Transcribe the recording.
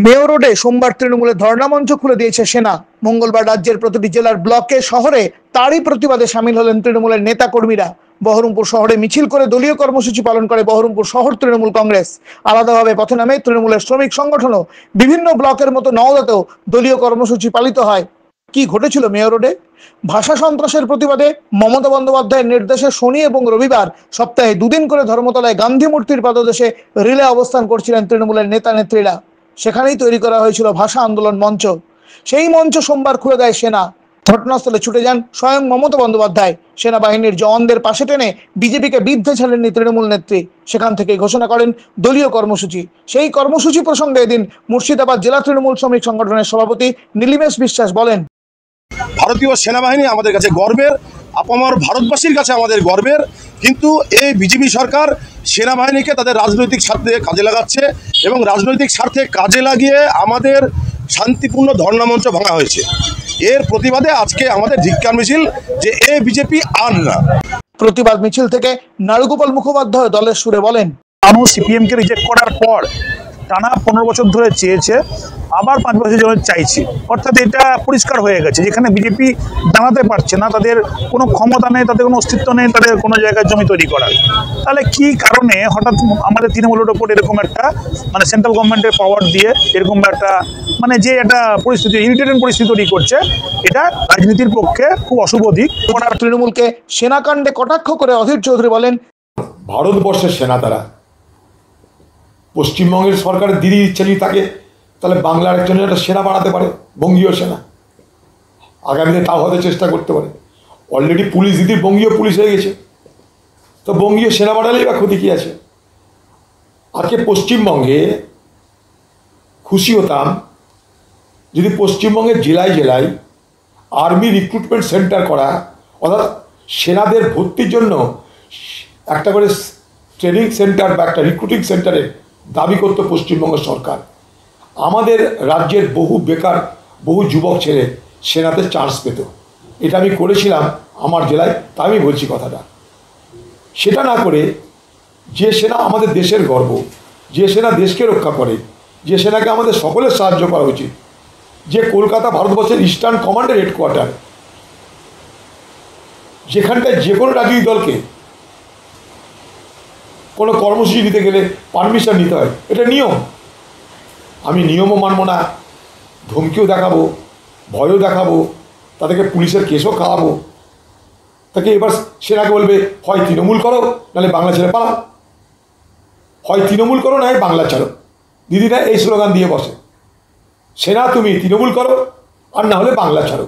Mayor রোডে সোমবার তৃণমূলের ধর্ণা মঞ্চ খুলে দিয়েছে সেনা। মঙ্গলবার রাজ্যের প্রতিটি জেলার ব্লকে শহরে তারই প্রতিবাদে সামিল হলেন তৃণমূলের নেতা কর্মীরা। বহরমপুর শহরে মিছিল করে দলীয় কর্মসূচি পালন করে বহরমপুর শহর তৃণমূল কংগ্রেস। আলাদাভাবে পথে নামে তৃণমূলের শ্রমিক সংগঠনও। বিভিন্ন ব্লকের মতো নওদাতেও দলীয় কর্মসূচি পালিত হয়। কি ঘটেছিল মেয়র রোডে? ভাষা সন্ত্রাসের প্রতিবাদে মমতা বন্দ্যোপাধ্যায়ের নির্দেশে শনি এবং রবিবার সপ্তাহে দুদিন করে ধর্মতলায় গান্ধী মূর্তির পাদদেশে রিলে অবস্থান করছিলেন তৃণমূলের নেতা নেত্রীরা। সেখানেই তৈরি করা হয়েছিল ভাষা আন্দোলন মঞ্চ। সেই মঞ্চ সোমবার খুলে দেয় সেনা। ঘটনাস্থলে ছুটে যান স্বয়ং মমতা বন্দ্যোপাধ্যায়। সেনাবাহিনীর জওয়ানদের পাশে টেনে বিজেপিকে বিদ্ধে ছাড়েননি তৃণমূল নেত্রী। সেখান থেকে ঘোষণা করেন দলীয় কর্মসূচি। সেই কর্মসূচি প্রসঙ্গে এদিন মুর্শিদাবাদ জেলা তৃণমূল শ্রমিক সংগঠনের সভাপতি নীলিমেশ বিশ্বাস বলেন, ভারতীয় সেনাবাহিনী আমাদের কাছে গর্বের, আপামর ভারতবাসীর কাছে আমাদের গর্বের। কিন্তু এই বিজেপি সরকার সেনাবাহিনীকে তাদের রাজনৈতিক স্বার্থে কাজে লাগাচ্ছে এবং রাজনৈতিক স্বার্থে কাজে লাগিয়ে আমাদের শান্তিপূর্ণ ধর্ণা মঞ্চ ভাঙা হয়েছে। এর প্রতিবাদে আজকে আমাদের ধিক্কার মিছিল যে এই বিজেপি আর না। প্রতিবাদ মিছিল থেকে নারুগোপাল মুখোপাধ্যায় দলের সুরে বলেন, মানুষ সিপিএমকে রিজেক্ট করার পর টানা 15 বছর ধরে চেয়েছে, আবার 5 বছরের জন্য চাইছে। অর্থাৎ এটা পরিষ্কার হয়ে গেছে, যেখানে বিজেপি দাঁড়াতে পারছে না, তাদের কোনো ক্ষমতা নেই, তাদের কোনো অস্তিত্ব নেই, তাদের কোনো জায়গায় জমি তৈরি করার। তাহলে কি কারণে হঠাৎ আমাদের তৃণমূলের ওপর এরকম একটা সেন্ট্রাল গভর্নমেন্টের পাওয়ার দিয়ে এরকম একটা যে একটা পরিস্থিতি, ইরিটেটিং পরিস্থিতি তৈরি করছে, এটা রাজনীতির পক্ষে খুব অশুভ দিক। তৃণমূলকে সেনাকাণ্ডে কটাক্ষ করে অধীর চৌধুরী বলেন, ভারতবর্ষের সেনা তারা, পশ্চিমবঙ্গের সরকারের দিদি ইচ্ছা যদি থাকে তাহলে বাংলার একজনের একটা সেনা বাড়াতে পারে, বঙ্গীয় সেনা। আগামীতে তাও হতে চেষ্টা করতে পারে। অলরেডি পুলিশ দিদির বঙ্গীয় পুলিশ হয়ে গেছে, তো বঙ্গীয় সেনা বাড়ালেই বা ক্ষতি কী আছে? আজকে পশ্চিমবঙ্গে খুশি হতাম যদি পশ্চিমবঙ্গের জেলায় জেলায় আর্মি রিক্রুটমেন্ট সেন্টার করা, অর্থাৎ সেনাদের ভর্তির জন্য একটা করে ট্রেনিং সেন্টার বা একটা রিক্রুটিং সেন্টারের দাবি করত পশ্চিমবঙ্গ সরকার। আমাদের রাজ্যের বহু বেকার, বহু যুবক ছেলে সেনাতে চান্স পেত। এটা আমি করেছিলাম আমার জেলায়, তাই আমি বলছি কথাটা। সেটা না করে যে সেনা আমাদের দেশের গর্ব, যে সেনা দেশকে রক্ষা করে, যে সেনাকে আমাদের সকলের সাহায্য করা উচিত, যে কলকাতা ভারতবর্ষের ইস্টার্ন কমান্ডের হেডকোয়ার্টার, যেখানটায় যে কোনো রাজনৈতিক দলকে কোনো কর্মসূচি নিতে গেলে পারমিশন নিতে হয়, এটা নিয়ম। আমি নিয়মও মানব না, ধমকিও দেখাবো, ভয়ও দেখাবো, তাদেরকে পুলিশের কেসও খাওয়াবো। তাকে এবার সেনাকে বলবে হয় তৃণমূল করো, নাহলে বাংলা ছেড়ে পালাও। হয় তৃণমূল করো, না হয় বাংলা ছাড়ো। দিদিরা এই স্লোগান দিয়ে বসে, সেনা তুমি তৃণমূল করো আর না হলে বাংলা ছাড়ো।